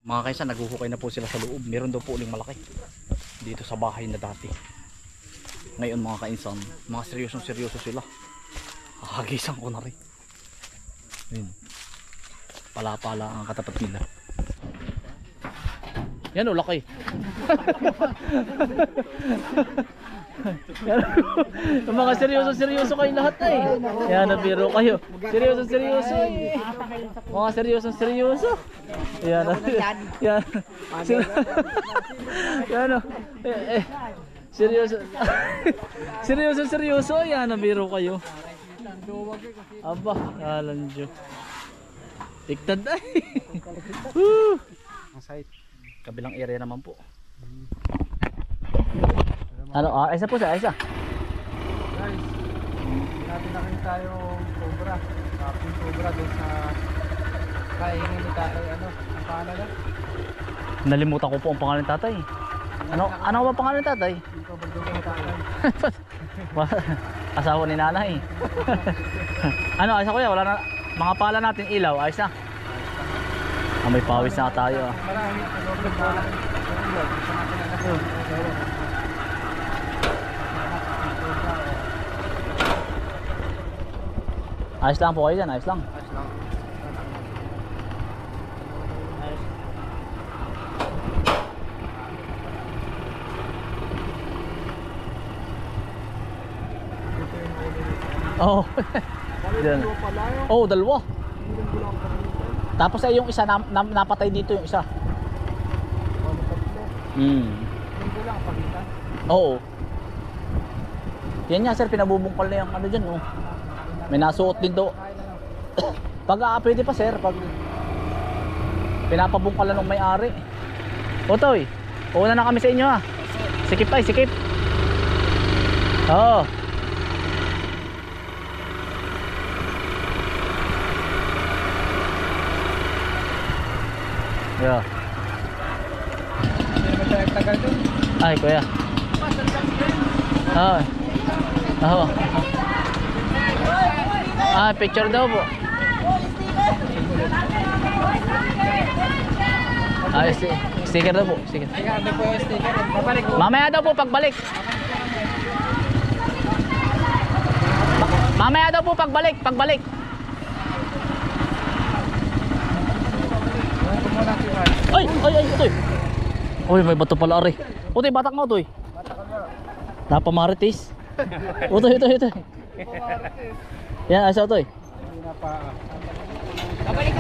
Mga kaysa, naghuhukay na po sila sa loob. Meron daw po uling malaki dito sa bahay na dati. Ngayon mga kainsan, mga seryoso sila. Hahagisan ko na rin. Ayun. Pala-pala ang katapat nila. Yan o, laki. Yung mga seryoso kayo lahat eh. Yan, nabiro kayo. Seryoso eh. Mga seryoso. Yan. Yan. Yan o. Seryoso. Yan, nabiro kayo. Aba, kalanjo. Tiktad ay. Kabilang area naman po. Ano? Isa po sa isa. Guys, natin nakita yung cobra. Kaping cobra doon sa kaingin ni tatay. Ano? Ang pangalan na? Nalimutan ko po ang pangalan ng tatay. Ano ba pangalan ng tatay? Yung cobra ni tatay. Asawa ni nanay. Ano? Ayos na kuya? Wala na. Mga pala natin ilaw. Ayos na. May pawis na tayo. Marami. Ayos lang po kayo dyan, ayos lang. Oo. Oo, dalawa. Tapos ay yung isa napatay dito yung isa. Oo. Yan nga sir, pinabubungkal na yung ano dyan oh. May nasuot din do. Pag pwede pa sir, pag pinapabungkalan ng may-ari. Otoy, una na kami sa inyo ha. Sikip tayo, sikip. Oo. Yeah. Ay kuya. Oo. Picture daw po. Sticker daw po. Sticker. Mamaya daw po pagbalik. Mamaya daw po pagbalik. Ay, ito. Uy, may bato pala ari. Utoy, batak mo, utoy. Napamaritis. Utoy. Yan, asa utoy. Babalik.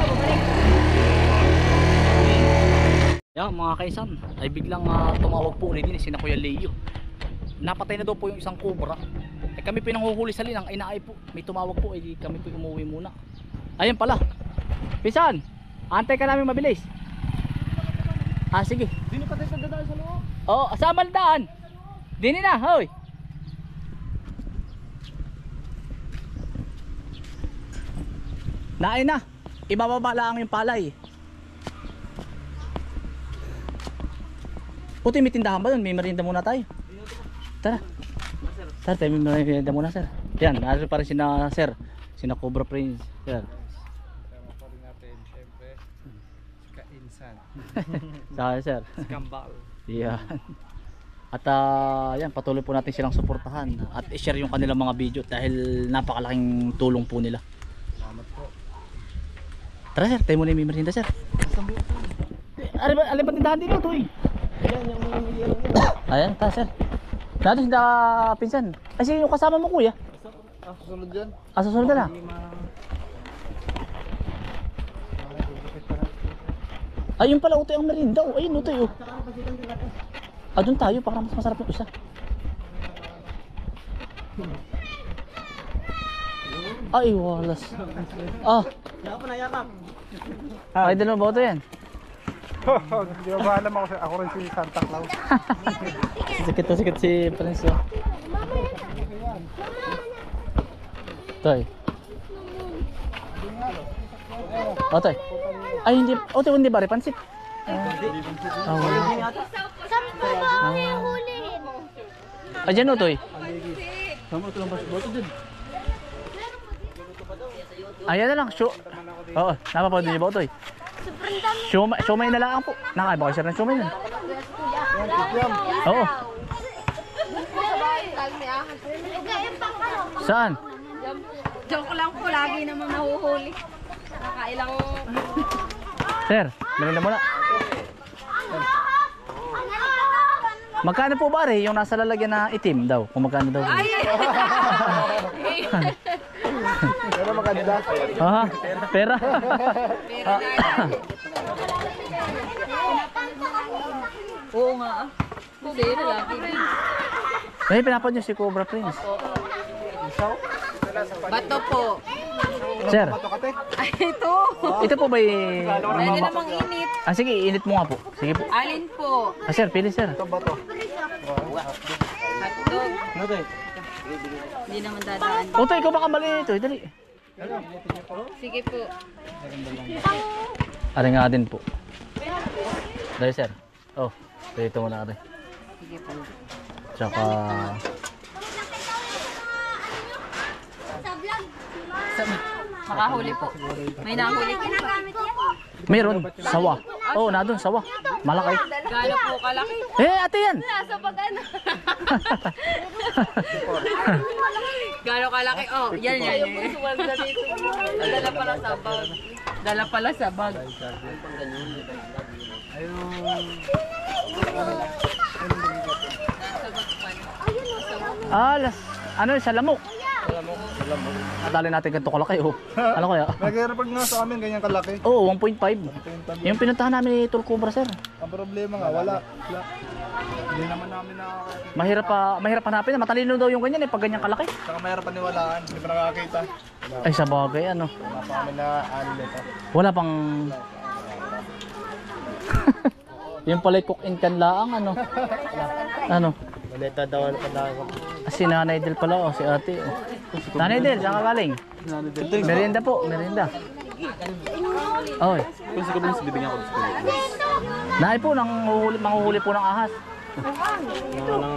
Yan mga kaisan, ay biglang tumawag po ulit din si Kuya Leo. Napatay na daw po yung isang cobra. Kami pinanghuhuli sa linang, ay naay po. May tumawag po, ay kami po umuwi muna. Ayun pala. Pisan, antay ka namin mabilis. Sige. Dini pa tayo sa dadaan sa loob. Oo, sa maldaan. Dini na, hoy. Naay na. Ibababa lang yung palay. Puti, may tindahan ba doon? May merienda muna tayo. Tara. Tayo may merienda muna sir. Yan, naroon pa rin sina sir. Sina Cobra Prince. Sir. Sama pa rin natin, syempre. Kainsan. Saka sir. Kambal. Yan. At yan, patuloy po natin silang suportahan. At i-share yung kanilang mga video dahil napakalaking tulong po nila. Salamat po. Tara sir, tayo muna yung merienda sir. Alin ba tindahan dito ito eh? Ayan, ta sir. Dito si pinsan. Ay siya yung kasama mo kuya. Susunod yan. Susunod na. Ayun pala utoy ang merinda. Ayun utoy oh. Doon tayo para mas masarap yung isa. Ay walas. Ay dalawa ba ito yan? Hindi ba alam ako rin si Santa Claus. Sikit si Prince oh. Toy. Otoy. Ay hindi, otoy hindi ba rin pansit? Saan po ba ang hulihin? Ayan otoy. Sama ito lang ba boto dun? Ayan na lang, show. Oo, napapanood niyo ba otoy? Sobrang dami. Siomay na lang po. Nakain ba kayo sir ng siomay nun? Oo. Saan? Joke lang po, lagi naman nahuhuli. Nakailang... Sir, meron na muna. Magkano po ba yung nasa lalagyan na itim daw? Kung magkano daw? Ay! Pero maganda. Aha, pera. Oo nga. Hindi, lalaki. Eh, pinapad niyo si Cobra Prince. Bato po. Sir, Ay, ito. ito po ba Pwede namang init. Ah, sige, init mo nga po. Sige po. Alin po? Ah, sir, pili sir. Hotdog. Hindi naman dadaan. Oto, ikaw baka mali ito. Dali. Sige po. Ari nga din po. Dali sir. Oh, dito mo na ari. Sige po. Tsaka... Makahuli po. May nahuli po. Mayroon, sawa. Oo, na doon, sawa. Malaki. Gano'n po kalaki? Eh, ate yan. Nasa pag-ano. Gano'n kalaki? Oh, yan. Dala pala sa bag. Dala pala sa bag. Alas, ano sa lamok? Nadali natin ganito kalaki oh. Ano kaya? Nag-report nga sa amin, ganyan kalaki. Oo, 1.5. Yung pinuntahan namin ni Tol Cobra sir. Ang problema nga, wala. Hindi naman namin na... Mahirap hanapin. Matalino daw yung ganyan eh, pag ganyan kalaki. Saka mahirap paniwalaan, hindi pa nakakita. Ay, sa bagay, ano. Wala pa kami na ano nito. Wala pang... yung pala'y cook in can laang, ano. Ano. Malita daw ano pa ako. Si Nanay Del pala, oh, si ate. Oh. Nanay Del, saan ka galing? Merienda po, merienda. Oy. Kung siguro mas bibigyan ko sa Nanay po, manguhuli po ng ahas.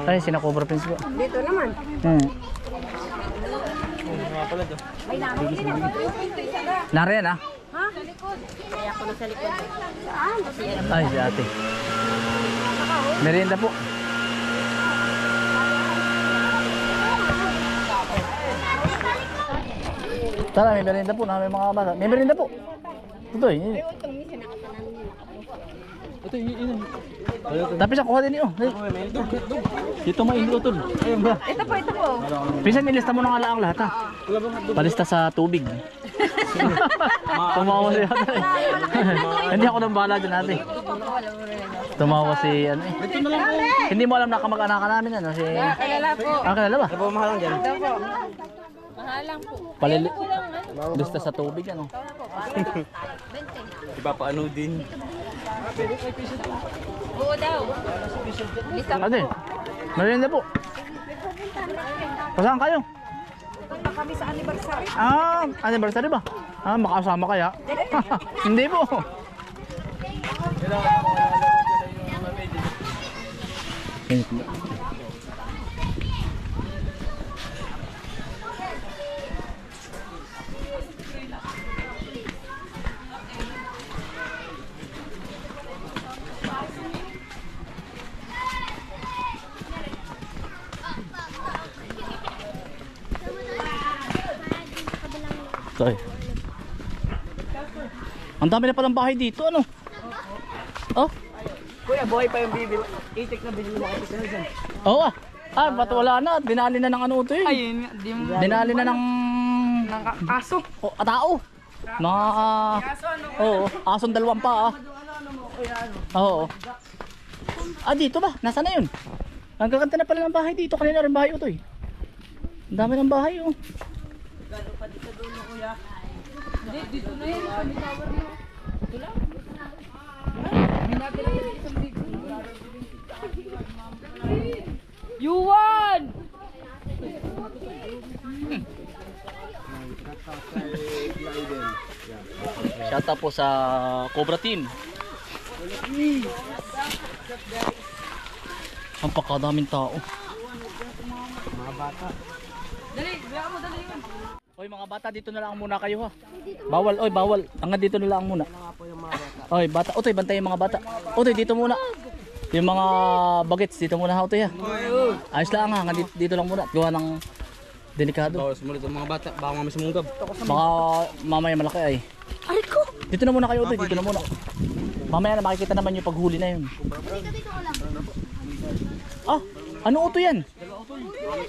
Ay, sinakobra pins po. Dito naman. Nga pala daw. Nariyan ah. Kaya ako na sa likod. Ay, si ate. Merienda po. Tara, may merienda po na may mga bata. May merienda po. Ito eh. Ito yun. Tapi siya kuha din niyo. Dito mainit utol. Ayun ba? Ito po. Pinsan nilista mo na nga lang lahat ha. Palista sa tubig. Tumawa si ate. Hindi ako nang bahala dyan ate. Tumawa si ano eh. Hindi mo alam na kamag-anakan namin ano si... Kalala po. Ah, kalala ba? Ano po mahal lang dyan? Ito po. Mahal lang po. Palili... Lista sa tubig ano. Iba pa ano din. Oo daw. Ate, merienda po. Pasaan kayo? Punta kami sa anniversary. Ah, anniversary ba? Ah, makasama kaya? Hindi po. Tay. Ang dami na palang bahay dito, ano? Oh? Kuya, buhay pa yung bibil. Itik na binili mo kasi na dyan. Oo ah. Ah, ba't wala na? Dinali na ng ano ito eh. Ayun nga. Di mo Dinali na ng... aso. Oh, tao. Mga... Oo, asong dalawang pa ah. Oo. Ah, dito ba? Nasaan na yun? Ang gaganda na pala ng bahay dito. Kanina rin bahay ito eh. Ang dami ng bahay oh. Dito na yun. Kami tower mo. Ito lang. Yuan! Shout out po sa Cobra Team. Ang pakadaming tao. Mga bata. Dali, biya mo dali yun. Oy mga bata, dito na lang muna kayo ha. Bawal, oy bawal. Hanggang dito na lang muna. Oy bata, otoy bantay yung mga bata. Otoy dito muna. Yung mga bagets dito muna ha otoy ha. Ayos lang ha, hanggang dito lang muna. Gawa ng delikado. Bawal sumunod ang mga bata, baka mamaya sumunggab. Baka mamaya malaki ay. Ay ko. Dito na muna kayo otoy, dito na muna. Mamaya na makikita naman yung paghuli na yun. Ah, ano uto yan?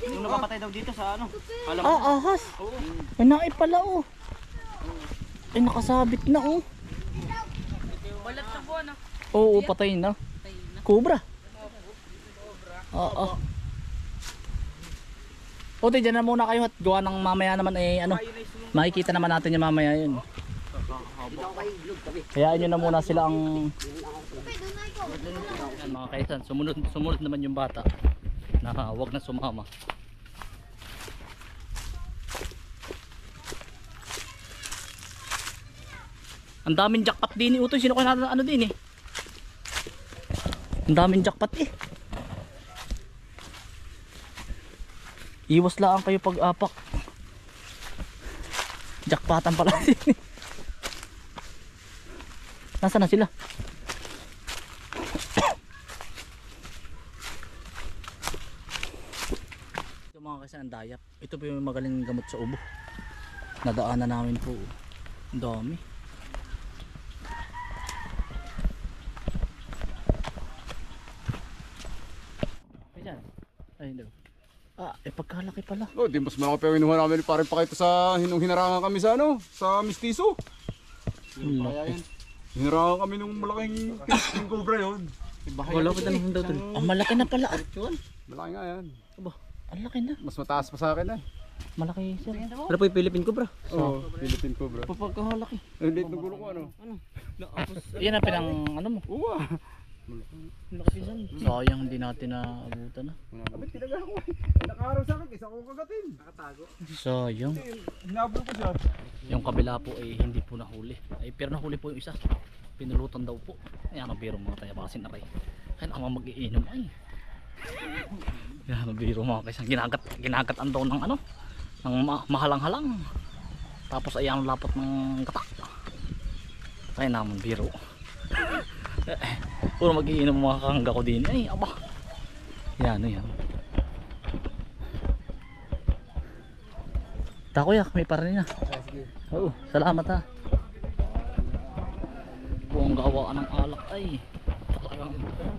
Yung napapatay daw dito sa ano? Ah, ahas. Ay, naay pala oh. Ay, nakasabit na oh. Balat sa buwan ah. Oo, patay na. Cobra. Oo. O, dyan na muna kayo at gawa ng mamaya naman eh, ano, makikita naman natin yung mamaya yun. Hayaan nyo na muna sila ang... Yan, mga kaisan, sumunod naman yung bata na wag na sumama. Ang daming jackpot din eh. Utoy, sino kaya natin ano din eh. Ang daming jackpot eh. Iwas lang kayo pag apak. Jackpotan pala din. Nasaan na sila? Ito mga kasi ang dayap. Ito po yung magaling gamot sa ubo. Nadaanan namin po. Ang dami. Ayan. Ay, no. Ah, pagkalaki pala. Oh, di mas malaki pa yung inuha namin parang pakita sa hinarangan kami sa ano, sa mistiso. Laki. Hinarangan kami nung malaking king cobra yun. Wala ko tanong daw dun. Ang malaki na pala. Malaki nga yan. Aba, ang laki na. Mas mataas pa sa akin eh. Malaki siya. Ano po yung Philippine Cobra? Oo, Philippine cobra. Pagkakalaki. Ang liit ng gulo ko ano. Yan ang pinang ano mo. Oo. Nakapisan. Sayang hindi natin naabutan na. Abit tinaga ko. Nakaaraw sa akin, isa akong kagatin. Nakatago. Sayang. Hinabol ko siya. Yung kabila po ay hindi po nahuli. Ay pero nahuli po yung isa. Pinulutan daw po. Ayan ang biro mga tayabasin na rin. Kaya naman mag-iinom ay. Yan ang biro mga kaysa. Ginagat ang daw ng ano. Ng mahalang-halang. Tapos ayan ang lapat ng katak. Kaya naman biro. Puro mag-iinom mga kakangga ko din. Ay aba. Yan yan. Takoyak may parin na. Oo, salamat ha. Kung gawaan ng alak ay talagang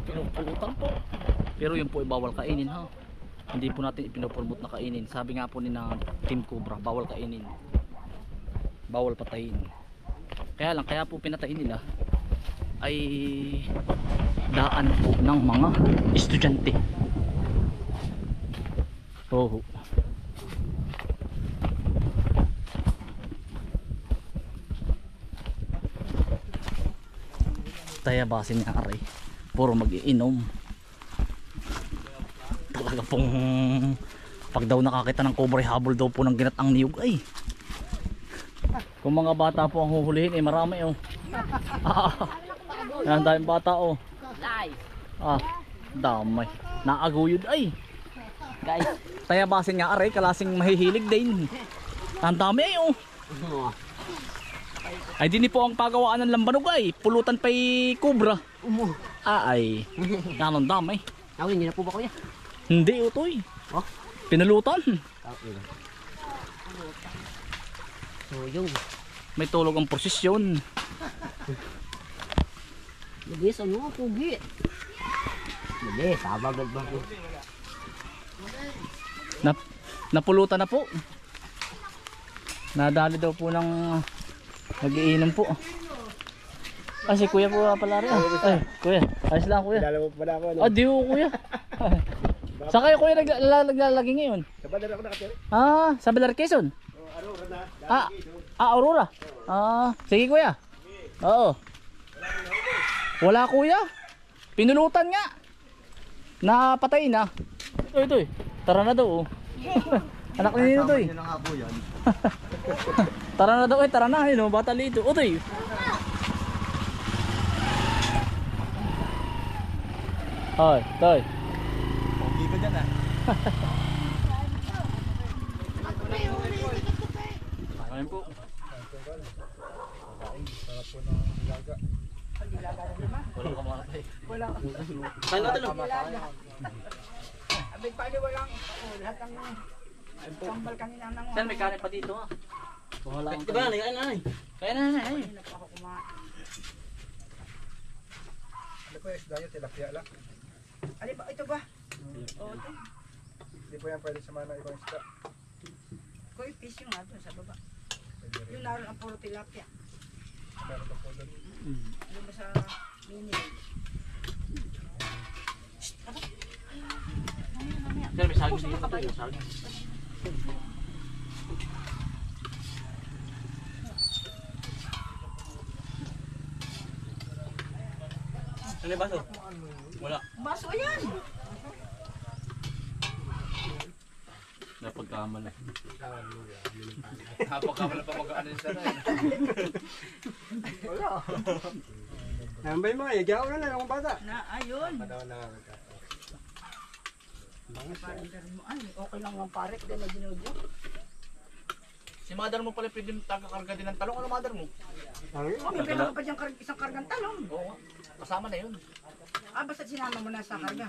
pinupulutan po. Pero yun po ay bawal kainin ha. Hindi po natin ipinopromote na kainin. Sabi nga po ni na Team Cobra, bawal kainin. Bawal patayin. Kaya lang, kaya po pinatayin nila ay daan po ng mga estudyante. Oo. Tayabasin niya aray. Puro mag-iinom. Talaga pong pag daw nakakita ng cobra habol daw po ng ginatang niyog ay. Kung mga bata po ang huhulihin eh marami oh. Yan daming bata oh. Ah, damay. Naaguyod ay. Guys, tayabasin nga aray kalasing mahihilig din. Ang dami ay oh. Ay dini po ang pagawaan ng lambanog ay. Pulutan pa'y cobra. Ay. Yan ang dami. Awin niyo na po ba kuya? Hindi utoy. Oh? Pinulutan. So yung May tulog ang prosesyon. Bilis ano pugi. Bilis, sabagad ba ko? Napulutan na po. Nadali daw po ng nag-iinom po. Ah, si kuya po pala rin. Ay, kuya. Ayos lang kuya. Dalawa pa na ako. Ah, di ko kuya. Saan kayo kuya naglalagi ngayon? Sa bandar ako nakatira. Ah, sa Balar Quezon? Aurora. Ah, sige kuya. Oo. Wala kuya. Pinulutan nga. Napatay na. Ito. Tara na daw. Anak ni Nino to eh. Tara na daw tara na. Yun, bata lito. Utoy. Hoy, toy. Pogi ka dyan ah. Ayun po. Sarap po ng ilaga. Walang kamatay. Kain natin lang. Abig pa walang lahat ng sambal kanina nang Saan may kanin pa dito ha? Kung wala akong Diba, kain na. Kaya na. ako kumain. Ano po yung isda nyo? Tilapia lang. Ano ba ito ba? Hindi po yan pwede samahan ng ibang isda. Koi fish yung ato sa baba. Pwede rin. Yung naroon ang puro tilapia. Meron pa po doon. Doon ba sa mini. Saan may saging dito? May saging. Ano yung baso? Wala. Baso yan! Napagkamali. Napagkamala pa mag-ano yung sana. Nambay mo, igaw na lang ang bata. Na ayun. Padaw na Parang mo ay okay lang ang parek din na ginudyo. Si mother mo pala pwede taga-karga din ng talong. Ano mother mo? Oh, may pera ka pa diyang isang kargang talong. Oo. Kasama na yun. Ah, basta sinama mo na sa karga.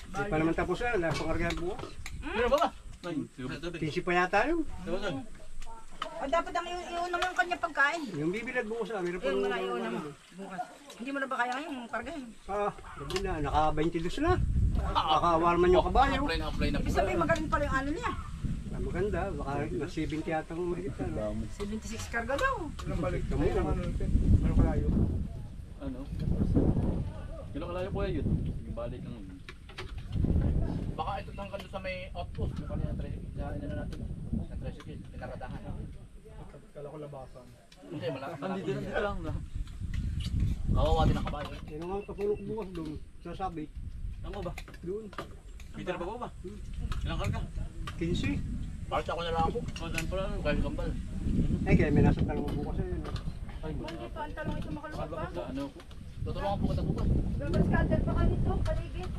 Hindi pa naman tapos na, wala pang karga bukas. Ano ba ba? Tisi pa yata yun. Ah, dapat ang iuna mo ang kanya pagkain. Yung bibilad bukas ah, meron pa Yung muna iuna mo. Bukas. Hindi mo na ba kaya ngayon karga yun? gabi na, naka 22 na. Nakawal man yung kabayo. Apply na Ibig sabihin magaling pala yung ano niya. Maganda, baka na 70 yata ang mahigit na. 76 karga daw. Ilang balik? Ay, ilang ano natin? Ano kalayo? Ano? Ilang kalayo po yun? Yung balik ng... Baka ito tanggal doon sa may outpost. Yung kanina tricycle. Ano natin? Sa tricycle. Pinaradahan. Kala ko labasan. Hindi, malaki. Dito lang na. Kawawa din ang kabayo. Yan ang kapulok bukas doon, sasabi. Ano ba? Doon, Peter pa ba? Ilang karga? 15. Parts ako na lang ako. Saan pala? Kahit kambal. Kaya may nasa tanong bukas eh. Hindi pa ang talong ito makalukot pa. Sa ano po? Tutulungan po kita bukas. Gagaskader pa kayo nito, paligid.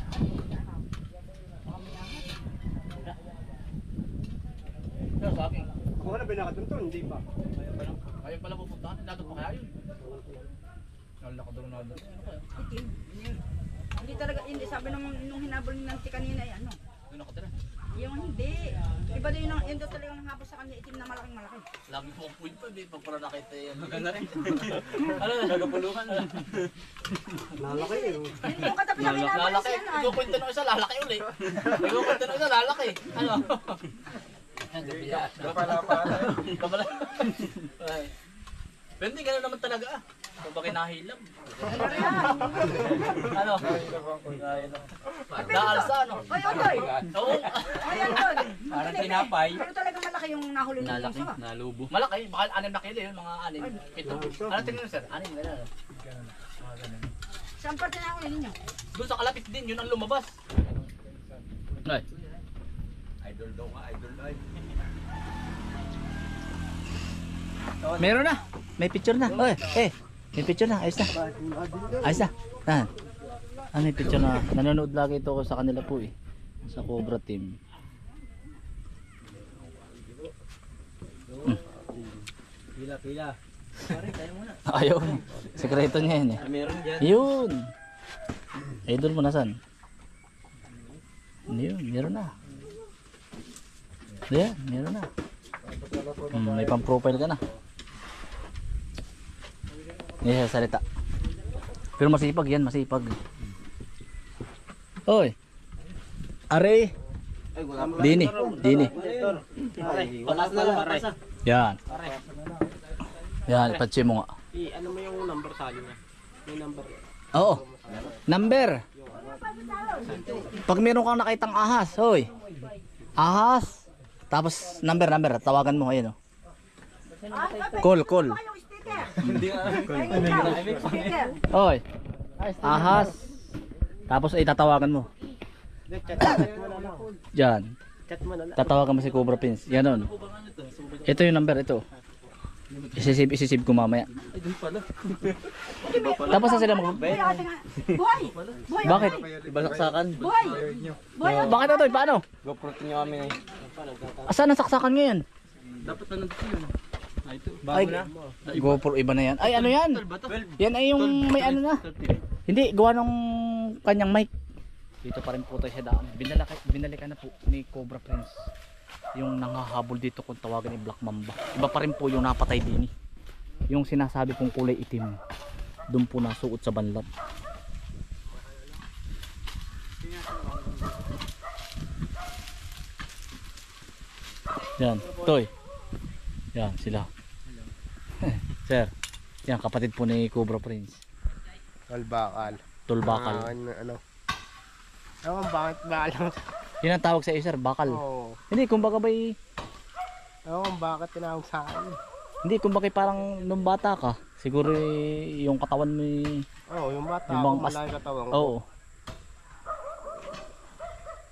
Pero sa akin. Kung ano binakatunton, hindi pa. Ngayon pala pupuntahan. Nato pa kaya yun. Nalala ko doon na doon. Itim. Hindi talaga, hindi. Sabi nung hinabol ni Nancy kanina, ay ano. Doon ako tira. Yung hindi. Iba daw yun daw talagang habol sa kanya, itim na malaking malaki. Lagi po ang point pa. Hindi pag para nakita yan. Maganda rin. Ano na? Nagapuluhan na. Lalaki eh. Yung katabi namin hinabol Lalaki. siya na. Ikukwento ng isa, lalaki uli. Ikukwento ng isa, lalaki. Ano? Kabala. Ay. Pero hindi gano'n naman talaga ah. Kung bakit nahilam. Ano? Naalsa ano? Ay, otoy! Oo. Ay, otoy! Parang tinapay. Pero talagang malaki yung nahuli ng Nalaki, isa. nalubo. Malaki. Baka 6 na kilo yun. Mga 6. 7. Ano tingnan nyo sir? 6 na. Saan parte na huli ninyo? Doon sa kalapit din. Yun ang lumabas. Ay. Idol daw ka, idol ay. Meron na. May picture na. Oy, may picture na. Ayos na. Ayos na. May picture na. Nanonood lagi ito ko sa kanila po eh. Sa Cobra team. Pila. Pare, tayo muna. Ayaw. Sekreto niya yan eh. Meron dyan. Yun. Idol mo nasan? Yun, meron na. Yan, meron na. May pang profile ka na. Hindi siya salita. Pero masipag yan, masipag. Oy. Are. Dini. Patas na lang, patas na. Yan. Yan, ipatsi mo nga. Ano mo yung number sa akin na? May number. Oo. Number. Pag meron kang nakitang ahas, hoy. Ahas. Tapos number, tawagan mo ayun oh. Call. Yung sticker! Hindi nga. Sticker! Hoy. Ahas. Tapos ay tatawagan mo. Diyan. Tatawagan mo si Cobra Pins. Ganon. Ito yung number ito. Isisave ko mamaya. Ay, doon pala. Tapos na sila mag... Buhay ate nga! Buhay! Buhay! Bakit? Ibalaksakan. Buhay! Buhay! Bakit ito? Paano? GoPro nyo kami ngayon. Asan ang saksakan ngayon? Dapat na nandito yun. Ito. Ay, GoPro iba na yan. Ay, ano yan? Yan ay yung may ano na. Hindi, gawa ng kanyang mic. Dito pa rin po tayo sa daan. Binalikan na po ni Cobra Prince. Yung nangahabol dito kung tawagan ni Black Mamba. Iba pa rin po yung napatay din. Yung sinasabi pong kulay itim. Doon po nasuot sa banlat. Yan, Toy. Yan, sila. Sir, yan kapatid po ni Cobra Prince. Kalbakal. Tulbakal. Ano? Ewan, bakit bakal? Yun ang tawag sa iyo, sir, bakal. Oo. Hindi, kumbaga ba'y Ewan, bakit tinawag sa akin? hindi, kumbaga parang nung bata ka, siguro yung katawan mo Oo, yung bata. Yung Yung bang malaki katawan ko. oo.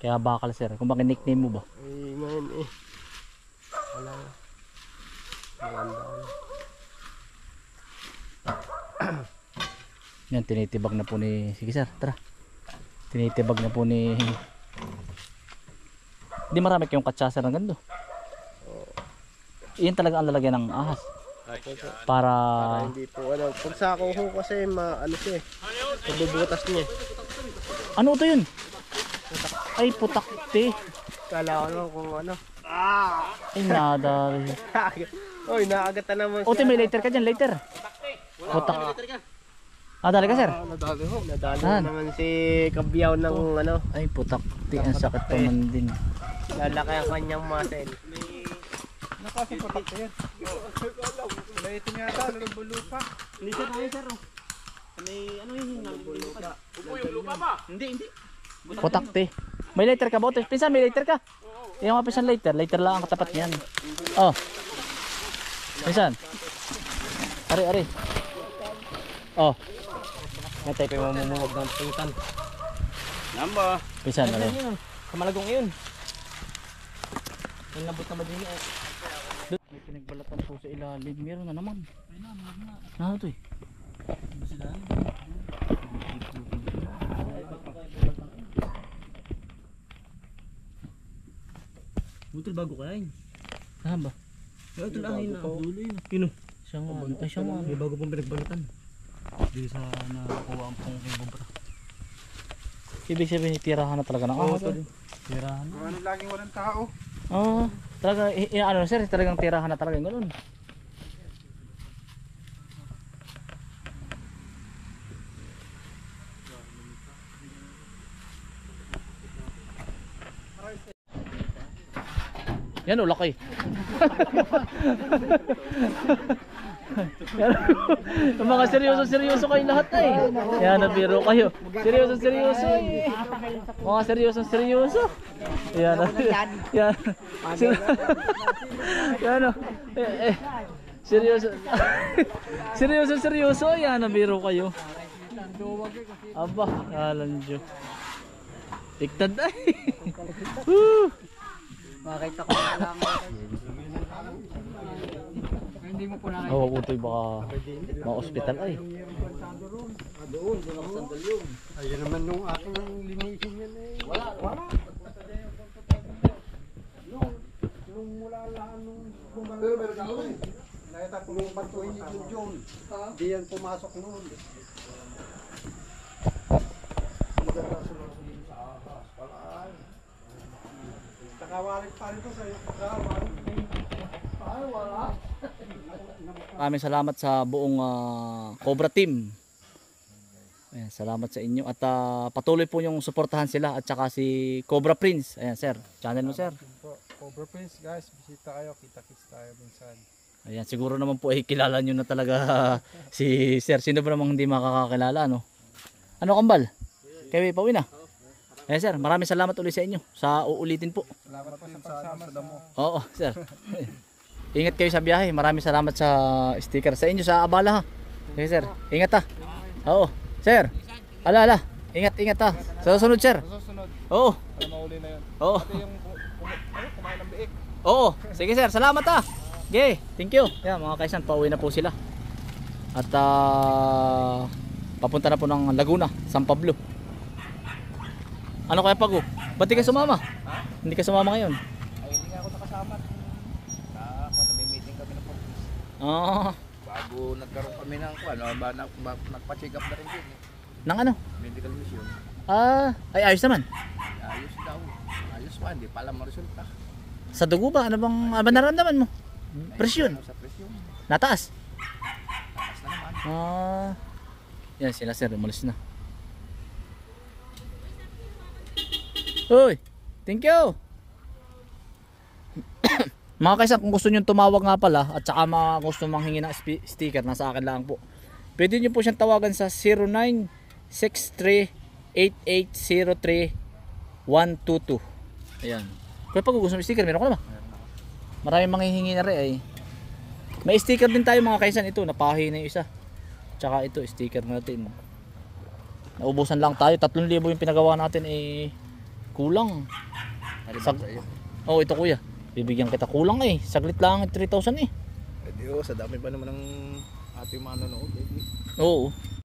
Kaya bakal, sir. Kumbaga nickname mo ba? Eh, ngayon eh. Wala na. Maganda na. Yan, tinitibag na po ni... Sige, sir, tara. Tinitibag na po ni... Hindi marami kayong katsa, sir, ng gando. Iyan talaga ang lalagyan ng ahas. Para... Hindi po ano. Pag sa ako ho kasi ano siya eh. Mabubutas niya eh. Ano ito yun? Ay, putakte. Kala ko lang kung ano. Ay, nadali. Oy, naagatan naman O, may lighter ka dyan, lighter. Putak. Ah, dali ka, sir. Nadali ho. Nadali Saan? naman si Kabiyaw ng ano. Ay, putakte. Ang sakit pa man din. Lalaki ang kanyang muscle. Nakasi patak ko yan. Wala ito niya ata, lulo pa. Hindi sir, ayun sir. May ano yun, lupa. Upo yung lupa ba? Hindi. Putakte. May lighter ka ba? Pinsan, may lighter ka? Yung mga pinsan lighter. Lighter lang ang katapat niyan. Oh. Pinsan. Ari. Oh. Natay pa mamumuwag ng pinsan. Namba. Pinsan, ano? Kamalagong yun. Yung labot na madini eh. May pinagbalatan po sa ilalim. Meron na naman. Ano ito eh? Butil bago kain. Saan ba? Ito lang yun. Dulo yun. Yun. Siya nga. Ay, siya nga. May bago pong pinagbalatan. Hindi sa nakuha ang pong ibubra. Ibig sabihin, tirahan na talaga ng ahas. Tirahan na. Ano laging walang tao? Oo. Talaga, ano sir, talagang tirahan na talaga yung ganun. Yan o, laki. Yung mga seryoso kayo lahat ay. Yan, nabiro kayo. Seryoso eh. Mga seryoso. Yan. Yan. Yan o. Seryoso. Yan, nabiro kayo. Aba, kalan Diyo. Tiktad ay. Woo! Makita ko na lang. Hindi mo po nakita. Oo, utoy baka ma-hospital ay. Ayun naman nung aking linisin yan eh. Wala. Nung mula lang nung bumalik. Nakita ko nung patuhin yung John. Di yan pumasok noon. Nakawalik pa rin ko sa iyo. Maraming salamat sa buong Cobra team. Ayan, salamat sa inyo at patuloy po yung suportahan sila at saka si Cobra Prince. Ayan sir, channel mo sir. Cobra Prince guys, bisita kayo, kita-kits tayo minsan. Ayan, siguro naman po ay kilala nyo na talaga si sir. Sino ba namang hindi makakakilala, no? Ano kambal? Kayo pauwi na? Ayan sir, maraming salamat ulit sa inyo sa uulitin po. Salamat po sa pagsama sa damo. Oo sir. Ingat kayo sa biyahe. Maraming salamat sa sticker sa inyo sa abala ha. Okay sir, ingat ha. Oo sir, ala. Ingat ha. Sa susunod sir. Susunod, Oo. para mahuli na yun. Oo. Pati yung kumain ng biik. Oo. Sige sir, salamat ha. Okay, thank you. Yan mga kaisan, pauwi na po sila. At papunta na po ng Laguna, San Pablo. Ano kaya Pago? Ba't di ka sumama? Hindi ka sumama ngayon? Ay, hindi nga ako nakasama. Oo. Bago nagkaroon kami ng nagpa-check up na rin din. Nang ano? Medical mission. Ay ayos naman. Ayos daw. Ayos pa, hindi pa alam ang resulta. Sa dugo ba? Ano bang nararamdaman mo? Presyon. Sa presyon. Nataas. Taas na naman. Yan sila sir, umalis na. Uy, thank you. Mga kaisan, kung gusto nyo tumawag nga pala at saka mga gusto manghingi ng sticker, nasa akin lang po. Pwede nyo po siyang tawagan sa 0963-8803-122. Ayan. Kung pag gusto mo sticker, meron ko naman. Maraming manghihingi na rin ay. May sticker din tayo mga kaisan, ito napahi na yung isa. Tsaka ito sticker natin. Naubusan lang tayo, 3,000 yung pinagawa natin eh kulang. Ito kuya. Bibigyan kita, kulang eh. Saglit lang 3,000 eh. Pwede sa dami pa naman ng ating manonood. Oo.